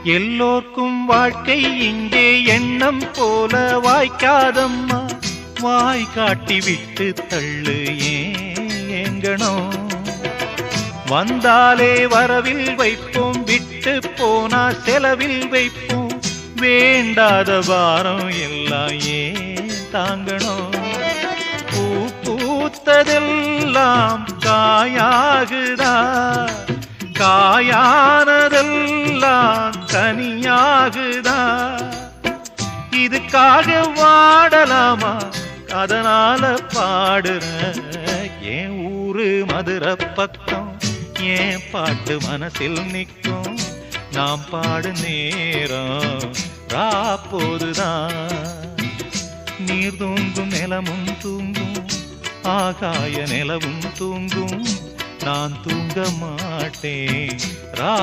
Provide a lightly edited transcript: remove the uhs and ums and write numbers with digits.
எல்லோர்க்கும் வாழ்க்கை இங்கே எண்ணம் போல வாய்க்காதம்மா. வாய் காட்டி விட்டு தள்ளு ஏங்கணும். வந்தாலே வரவில் வைப்போம், விட்டு போனா செலவில் வைப்போம். வேண்டாத பாரம் எல்லாம் ஏன் தாங்கணும். பூ பூத்ததெல்லாம் காயாகுதா, காயானதெல்லாம் தனியாகுதா. இதுக்காக வாடலாமா, அதனால பாடுற. என் ஊரு மதுரை பக்கம், என் பாட்டு மனசில் நிற்கும். நாம் பாடு நேரம் ராப்போதுதான். நீர் தூங்கும் நிலமும் தூங்கும், ஆகாய நிலவும் தூங்கும். நான் தூங்க மாட்டேன் ரா